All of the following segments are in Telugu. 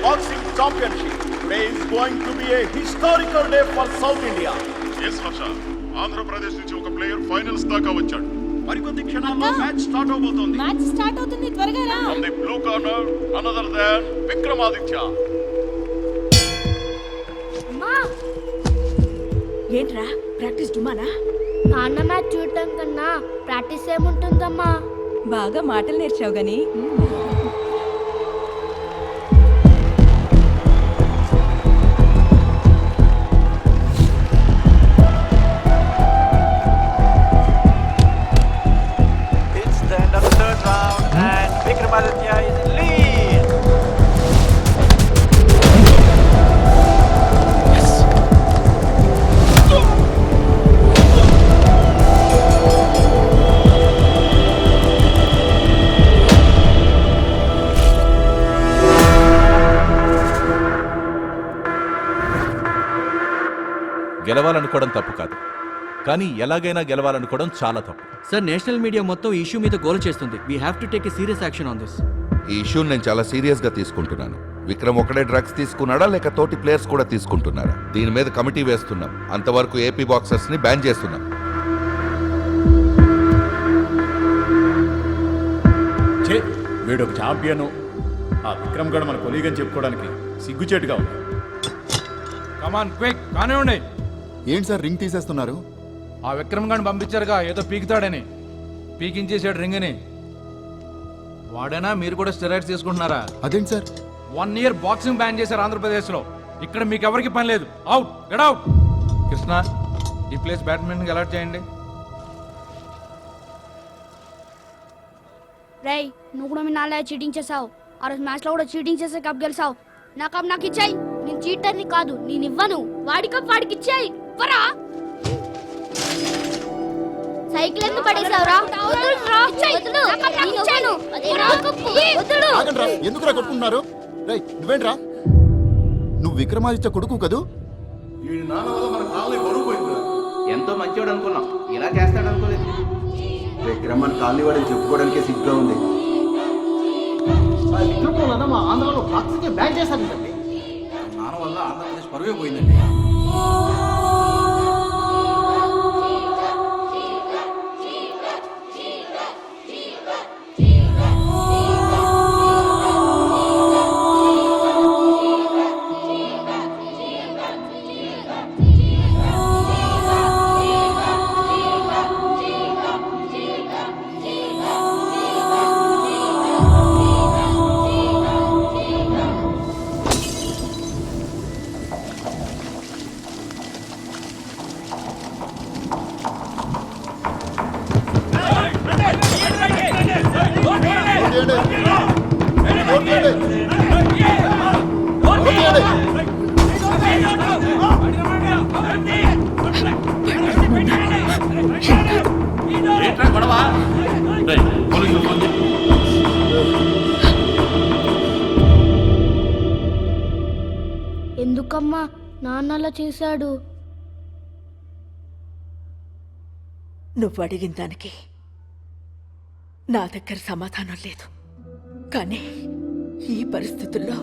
Boxing Championship. Today is going to be a historical day for South India. Yes, Harsha. Andhra Pradesh నుంచి ఒక ప్లేయర్ ఫైనల్స్ దాకా వచ్చాడు. మరికొద్ది క్షణాల్లో మ్యాచ్ స్టార్ట్ అవబోతోంది. మ్యాచ్ స్టార్ట్ అవుతుంది, త్వరగా రా. From the blue corner, none other than Vikramaditya. అమ్మా, ఏంట్రా ప్రాక్టీస్ డుమానా? నాన్న మ్యాచ్ చూడటం కన్నా ప్రాక్టీస్ ఏముంటుందమ్మా? బాగా మాటలు నేర్చావు గాని. Vikramaditya is in lead. Yes. గెలవాలనుకోవడం తప్పు కాదు, కానీ ఎలాగైనా గెలవాలనుకోవడం చాలా తప్పు. సార్, నేషనల్ మీడియా మొత్తం ఈ ఇష్యూ మీద గోల్ చేస్తుంది. We have to take a serious action on this. ఈ ఇష్యూని నేను చాలా సీరియస్ గా తీసుకుంటున్నాను. విక్రమ్ ఒకడే డ్రగ్స్ తీసుకున్నాడా లేక తోటి ప్లేయర్స్ కూడా తీసుకుంటున్నారా? దీని మీద కమిటీ వేస్తున్నాం. అంతవరకు ఏపీ బాక్సర్స్ ని బ్యాన్ చేస్తున్నాం. వీడు ఒక ఛాంపియన్. ఆ విక్రమ్ గడ్ మన కొలీగ్ అని చెప్పుకోవడానికి సిగ్గుచేటుగా ఉంది. కమాన్ క్విక్ కానివ్వండి. ఏంటి సార్ రింగ్ తీసేస్తున్నారు? ఆ విక్రమ్ గారిని పంపించారుగా, ఏదో పీకుతాడని. పీకించేసాడు రింగ్ అని. వాడేనా? మీరు కూడా స్టెరాయిడ్స్ తీసుకుంటున్నారా? అదేంటి సార్? 1 year బాక్సింగ్ బ్యాన్ చేశారు ఆంధ్రప్రదేశ్ లో. ఇక్కడ మీకు ఎవరికి పని లేదు. Out, get out. కృష్ణ, ఈ ప్లేస్ బ్యాడ్మింటన్ అలర్ట్ చేయండి. రేయ్, నువ్వు కూడా మీ నాన్న చీటింగ్ చేసావు. ఆ రోజు మ్యాచ్ లో కూడా చీటింగ్ చేసే కప్ గెలిచావు. నా కప్ నాకు ఇచ్చాయి. నేను చీటర్ని కాదు, నేను ఇవ్వను. వాడి కప్ వాడికి ఇచ్చాయి. పరా సైకిల్ ఎందుకు పడేసావురా? ఎందుకురా కొట్టుకుంటున్నారు? రేయ్, నువ్వేంట్రా? నువ్వు విక్రమాదిత్య కొడుకు కదూ? ఎంతో మంచివాడు అనుకున్నాం, ఇలా చేస్తాడు అనుకోలేదు. విక్రమన్ కాలనీ వాడిని చెప్పుకోవడానికి సిగ్గుగా ఉంది. విక్రమ్ మా ఆంధ్రలో బాక్సింగ్ బ్యాన్ చేశారు కదండి. నాన్న వల్ల ఆంధ్రప్రదేశ్ పరువే పోయిందండి. ఎందుకమ్మా నాన్న అలా చేశాడు? నువ్వు అడిగిన దానికి నా దగ్గర సమాధానం లేదు. కానీ ఈ పరిస్థితుల్లో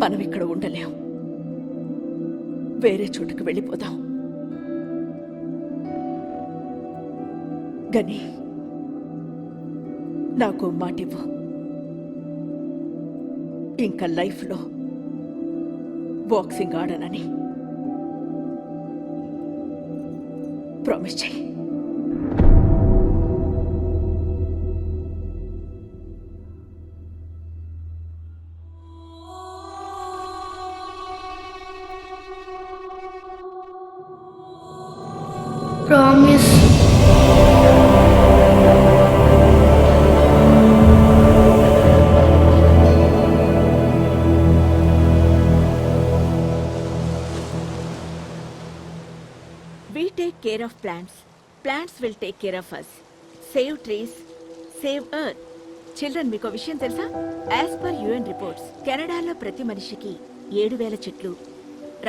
మనం ఇక్కడ ఉండలేం. వేరే చోటుకు వెళ్ళిపోదాం. గని, నాకు మాటివ్వు. ఇంకా లైఫ్లో బాక్సింగ్ ఆడనని ప్రామిస్ చేయి. Promise. We take care of plants. Plants will take care of us. Save trees, save earth. Children, మీకు విషయం తెలుసా? యాజ్ పర్ యుఎన్ రిపోర్ట్స్, కెనడాలో ప్రతి మనిషికి 7,000 చెట్లు,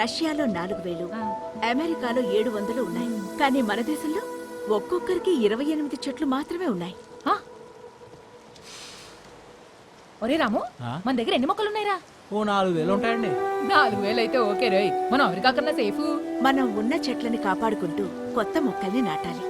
రష్యాలో 4,000, అమెరికాలో 700 ఉన్నాయి. కానీ మన దేశంలో ఒక్కొక్కరికి 28 చెట్లు మాత్రమే ఉన్నాయి. ఒరే రాము మన దగ్గర ఎన్ని మొక్కలు ఉన్నాయిరా? ఓ 4,000 ఉంటాయండి. 4,000 అయితే ఓకే రేయ్, మనం అమెరికా కన్నా సేఫ్. మనం ఉన్న చెట్లని కాపాడుకుంటూ కొత్త మొక్కల్ని నాటాలి.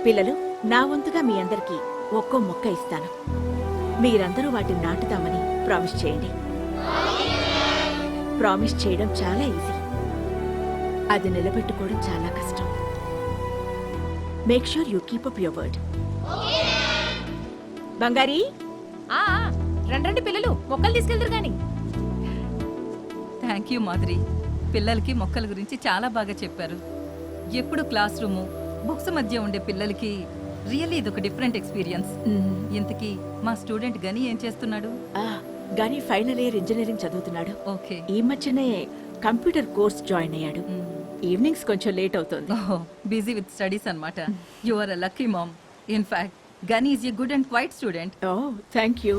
పిల్లలు, నా వంతుగా మీ అందరికీ ఒక్కో మొక్క ఇస్తాను. మీరందరూ వాటిని నాటుతామని ప్రామిస్ చేయండి. ప్రామిస్ చేయడం చాలా ఈజీ, అది నిలబెట్టుకోవడం చాలా కష్టం. Make sure you keep up your word. బంగారీ, ఆ రండి పిల్లలు, మొక్కలు తీసుకెళ్తారు గాని. Thank you Madhuri. పిల్లలకి మొక్కల గురించి చాలా బాగా చెప్పారు. ఎప్పుడు క్లాస్ రూము బుక్స్ మధ్య ఉండే పిల్లలకి రియల్లీ ఇదొక డిఫరెంట్ ఎక్స్పీరియన్స్. ఇంతకీ మా స్టూడెంట్ గని ఏం చేస్తున్నాడు? గానీ ఫైనల్ ఇయర్ ఇంజనీరింగ్ చదువుతున్నాడు. ఓకే. ఈ మధ్యనే కంప్యూటర్ కోర్స్ జాయిన్ అయ్యాడు. ఈవినింగ్స్ కొంచెం లేట్ అవుతుంది. ఓహో, బిజీ విత్ స్టడీస్ అన్నమాట. You are a lucky mom. In fact Gani is a good and quiet student. Oh, thank you.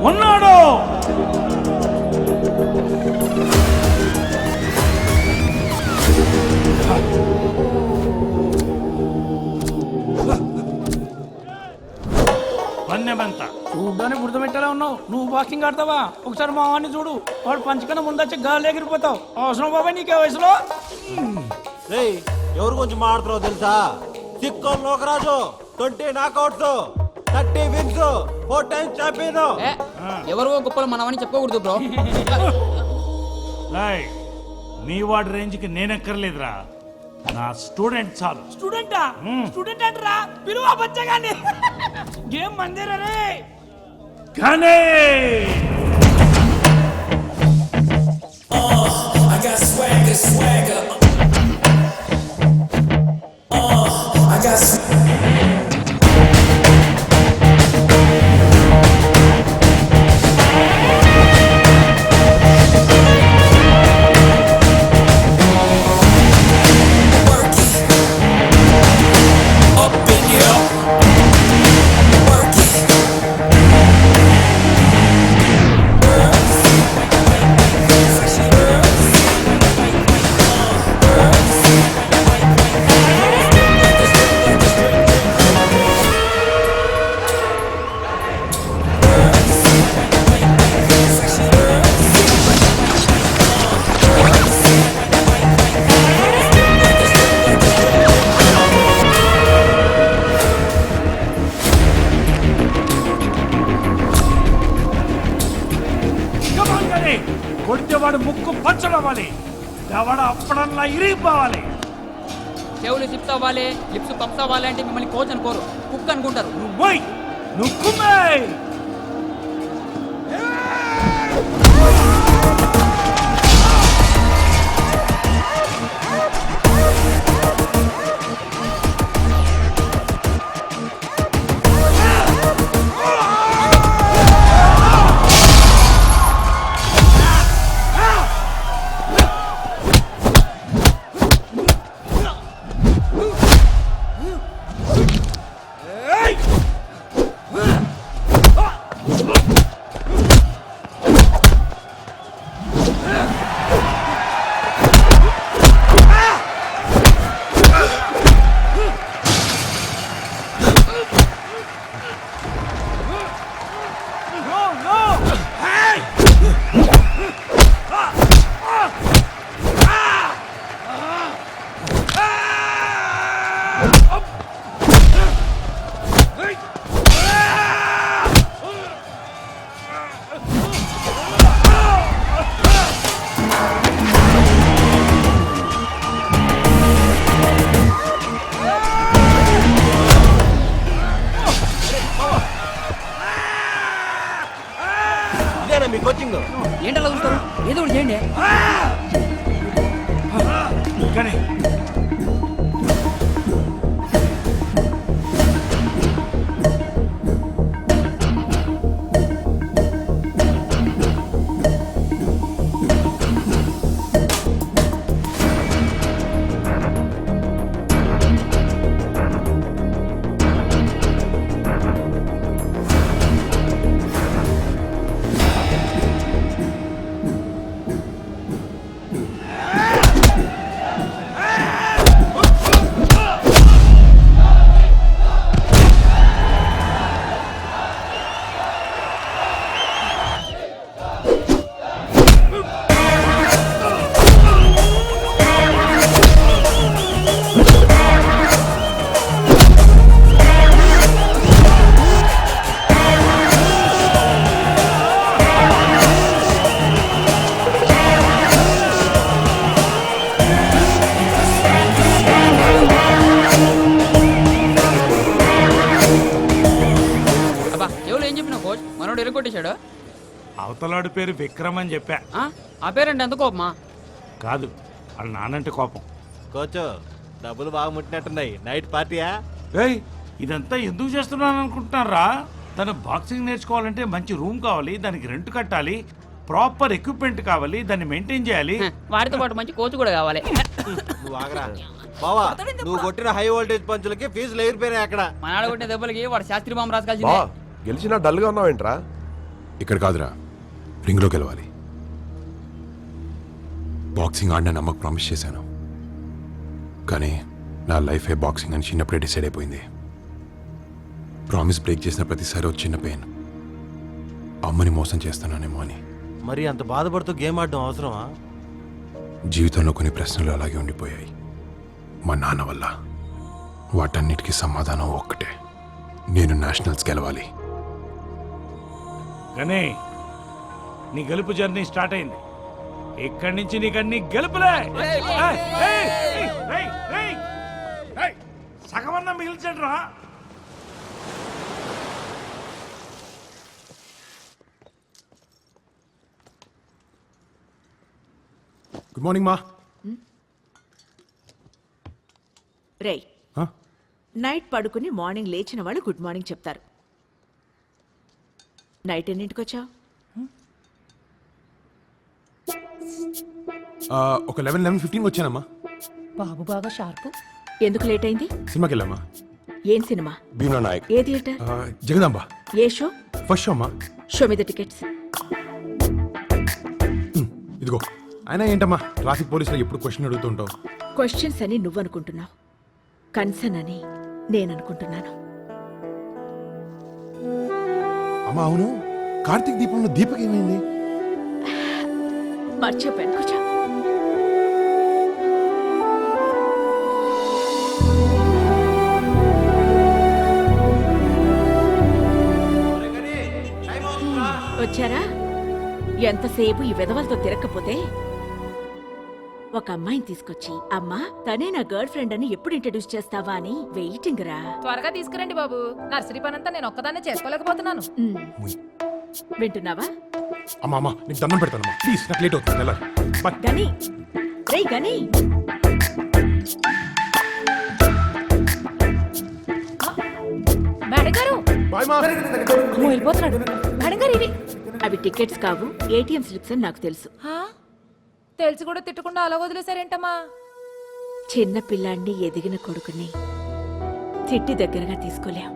ఉన్నాడు. పన్నెమంతా చూడ్డానికి గుర్తుపెట్టేలా ఉన్నావు. నువ్వు వాకింగ్ ఆడతావా? ఒకసారి మా వాడిని చూడు, వాడు పంచకన్నా ముందొచ్చి గాలి ఎగిరిపోతావు. అవసరం బాబాయ్ నీకే వయసులో? ఎవరు కొంచెం మాడుతున్నావు తెలుసా? సిక్కో Lokaraju 20 knockouts, 30 wins, 4 times champion. ఎవరో గొప్పలు మనమని చెప్పుకోకూడదు బ్రో. మీ వాడి రేంజ్ కి నేనెక్కర్లేదురా, నా స్టూడెంట్ చాలు. స్టూడెంటా? స్టూడెంట్ అంటరా? పిలువా బచ్చగాని. గేమ్ మందిరా రే. కానీ కొడితేవాడు ముక్కు పచ్చడవ్వాలి, దవడ అప్పడల్లా ఇరిగిపోవాలి. చెవులు సిప్స్ అవ్వాలి, లిప్స్ పప్స్ అవ్వాలి అంటే మిమ్మల్ని కోచ్ అనుకోరు, కుక్ అనుకుంటారు. నువ్వు మీ కోచింగ్ ఏంటలా చూస్తారు? ఏదో ఒకటి చేయండి. కానీ కొట్టేశాడు అవతలాడి పేరు విక్రమ్ అని చెప్పా. ఆ పేరంటే ఎంత కోపమా? కాదు, వాళ్ళ నానంటే కోపం. కోచ్ డబ్బులు బాగా ముట్టినట్టున్నాయి. నైట్ పార్టీయా? ఏయ్, ఇదంతా ఎందుకు చేస్తున్నాను అనుకుంటున్నారా? తను బాక్సింగ్ నేర్చుకోవాలంటే మంచి రూమ్ కావాలి, దానికి రెంట్ కట్టాలి, ప్రాపర్ ఎక్విప్మెంట్ కావాలి, దాన్ని మెయింటైన్ చేయాలి. వాడితో పాటు మంచి కోచ్ కూడా కావాలి. నువ్వు ఆగరా బావా. నువ్వు కొట్టిన హై వోల్టేజ్ పంచులకి ఫీజులు ఎగిరిపోయినాయి అక్కడ. మనాడు కొట్టిన దెబ్బలకి వాడు శాస్త్రి బాంబు రాసుకాల్సిందే. గెలిచినా డల్గా ఉన్నావేంట్రా? ఇక్కడ కాదురా, రింగ్లో గెలవాలి. బాక్సింగ్ ఆడిన నమ్మకం ప్రామిస్ చేశాను, కానీ నా లైఫే బాక్సింగ్ అని చిన్నప్పుడే డిసైడ్ అయిపోయింది. ప్రామిస్ బ్రేక్ చేసిన ప్రతిసారి ఒక చిన్న పెయిన్, అమ్మని మోసం చేస్తానేమో అని. మరి అంత బాధపడుతూ గేమ్ ఆడడం అవసరమా? జీవితంలో కొన్ని ప్రశ్నలు అలాగే ఉండిపోయాయి మా నాన్న వల్ల. వాటన్నిటికీ సమాధానం ఒక్కటే, నేను నేషనల్స్ గెలవాలి. కానీ నీ గెలుపు జర్నీ స్టార్ట్ అయింది. ఇక్కడి నుంచి నీకు అన్ని గెలుపులే. సగమన్నా మిగిల్చండి రా. గుడ్ మార్నింగ్ మా. రే, నైట్ పడుకుని మార్నింగ్ లేచిన వాళ్ళు గుడ్ మార్నింగ్ చెప్తారు. నైట్ ఎన్నింటికి వచ్చావు? ఒక 11:15 వచ్చానమ్మా. బాబు బాగా షార్పు. ఎందుకు లేట్ అయింది? సినిమాకి వెళ్ళామా? ఏం సినిమా? భీమా నాయక్. ఏ థియేటర్? జగదాంబ. ఏ షో? ఫస్ట్ షో అమ్మా. షో మీద టికెట్స్. ఇదిగో. అయినా ఏంటమ్మా ట్రాఫిక్ పోలీసులు ఎప్పుడు క్వశ్చన్ అడుగుతుంటావు? క్వశ్చన్స్ అని నువ్వు అనుకుంటున్నావు, కన్సర్న్ అని నేను అనుకుంటున్నాను. అమ్మా అవును, కార్తీక్ దీపంలో దీపక్ ఏమైంది? మర్చిపోయాను, కూర్చో. వచ్చారా? ఎంతసేపు ఈ విధవలతో తిరగకపోతే ఒక అమ్మాయిని తీసుకొచ్చి, అమ్మా తనే నా గర్ల్ ఫ్రెండ్ అని ఎప్పుడు ఇంట్రడ్యూస్ చేస్తావా అని వెయిటింగ్ రా. త్వరగా తీసుకురండి బాబు, నర్సరీ పనంతా నేను ఒక్కదాన్నే చేసుకోలేకపోతున్నాను. వింటున్నావా? అమ్మా అమ్మా నీకు దండం పెడతానమ్మా, ప్లీజ్, నాకు లేట్ అవుతుంది. ఎలా గని, రే గని. మేడం గారు బాయ్ మా. అమ్మో, వెళ్ళిపోతున్నాడు. మేడం గారు ఇవి అవి టికెట్స్ కావు, ఏటీఎం స్లిప్స్ అని నాకు తెలుసు. తెలిసి కూడా తిట్టకుండా అలా వదిలేసారేంటమ్మా? చిన్న పిల్లాన్ని ఎదిగిన కొడుకుని చిట్టి దగ్గరగా తీసుకోలేం,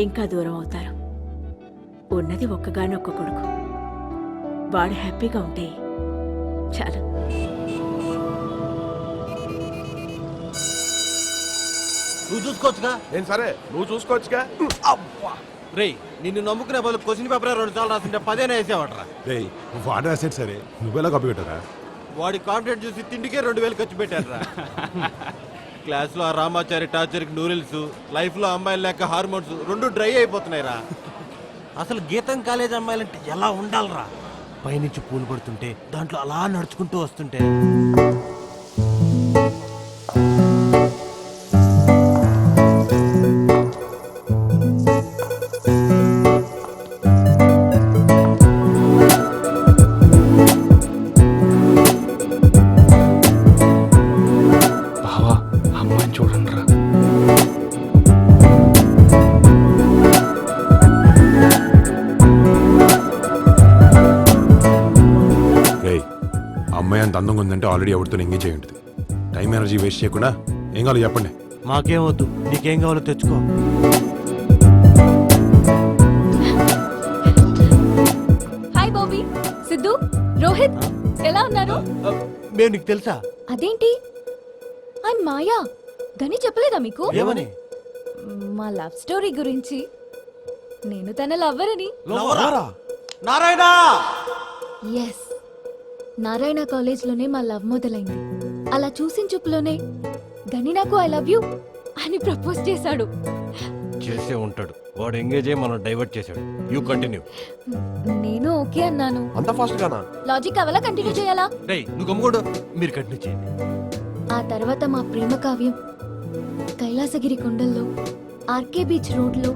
ఇంకా దూరం అవుతారు. ఉన్నది ఒక్కగానొక్క కొడుకు, వాడు హ్యాపీగా ఉంటే చాలు. నువ్వు చూసుకోవచ్చుగా. నేను సరే, నువ్వు చూసుకోవచ్చుగా. రే, నిన్ను నమ్ముకునే బదులు క్వశ్చన్ పేపర్ 2 సార్లు రాస్తుంటే 10 వేసేవాడరా. రే వాడు రాసాడు సరే, నువ్వెలా కాపీ పెట్టారా? వాడి కాన్ఫిడెంట్ చూసి తిండికే 2000 ఖర్చు పెట్టారా. క్లాస్లో ఆ రామాచారి టార్చర్కి నూడిల్స్, లైఫ్లో అమ్మాయిలు లేక హార్మోన్స్ 2 డ్రై అయిపోతున్నాయిరా. అసలు గీతం కాలేజ్ అమ్మాయిలంటే ఎలా ఉండాలరా? పైనుంచి పూలు పడుతుంటే దాంట్లో అలా నడుచుకుంటూ వస్తుంటే. అమ్మాయి అంత అందంగా ఉందంటే ఆల్రెడీ ఎవరితో ఎంగేజ్ అయి ఉంటుంది. టైం ఎనర్జీ వేస్ట్ చేయకుండా ఏం కావాలో చెప్పండి. మాకేం వద్దు, నీకేం కావాలో తెచ్చుకో. హాయ్ బాబీ, సిద్ధు, రోహిత్, ఎలా ఉన్నారు? మేము నీకు తెలుసా? అదేంటి, ఐ మాయా. గని చెప్పలేదా మీకు? ఏమని? మా లవ్ స్టోరీ గురించి. నేను తన లవ్వర్ అని. నారాయణ. ఎస్, నారాయణ కాలేజ్లోనే మా లవ్ మొదలైంది. అలా చూసిన చూపులోనే గని నాకు ఐ లవ్ యూ అని ప్రపోజ్ చేశాడు. చేసే ఉంటాడు వాడు, ఎంగేజ్ అయ్యి మనం డైవర్ట్ చేశాడు. You continue. నేను ఓకే అన్నాను. అంత ఫాస్ట్ గానా? లాజిక్ అవలా కంటిన్యూ చేయాలా? రేయ్ నువ్వు గమ్ముకోడు, మీరు కంటిన్యూ చేయండి. ఆ తర్వాత మా ప్రేమ కావ్యం కైలాసగిరి కొండల్లో, ఆర్కే బీచ్ రోడ్లో,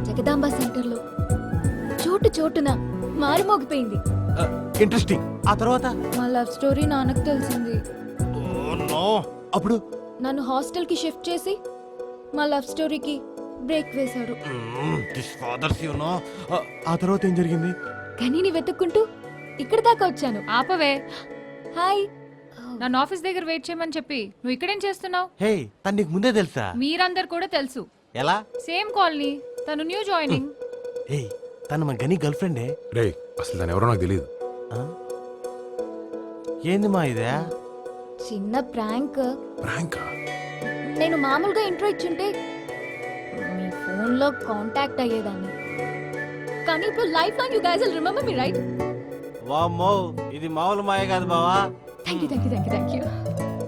జగదాంబ సెంటర్లో, చోటు చోటు చోటున మారుమోగిపోయింది. ఇంట్రెస్టింగ్. ఆ తర్వాత మా లవ్ స్టోరీ నాన్నకు తెలిసింది. అప్పుడు నన్ను హాస్టల్ కి షిఫ్ట్ చేసి మా లవ్ స్టోరీకి బ్రేక్ వేశాడు. ఫాదర్స్ ఆ తర్వాత ఏం జరిగింది? గనిని వెతుక్కుంటూ ఇక్కడ దాకా వచ్చాను. ఆపవే, హాయ్. నన్ను ఆఫీస్ దగ్గర వెయిట్ చేయమని చెప్పి నువ్వు ఇక్కడేం చేస్తున్నావు? హే, తను నీకు ముందే తెలుసా? మీరందరు కూడా తెలుసు. ఎలా? సేమ్ కాలనీ, తను న్యూ జాయినింగ్. ఏయ్, తను మన గని గర్ల్ ఫ్రెండే. రే అసలు దాని ఎవరో నాకు తెలియదు. ఏంది మా ఇదే? చిన్న ప్రాంక్. ప్రాంకా? నేను మామూలుగా ఇంట్రో ఇచ్చుంటే మీ ఫోన్ లో కాంటాక్ట్ అయ్యేదాన్ని. కానీ ఇప్పుడు life long you guys will remember me, right? వామ్మో, ఇది మామూలు మాయ కాదు బావా. థాంక్యూ.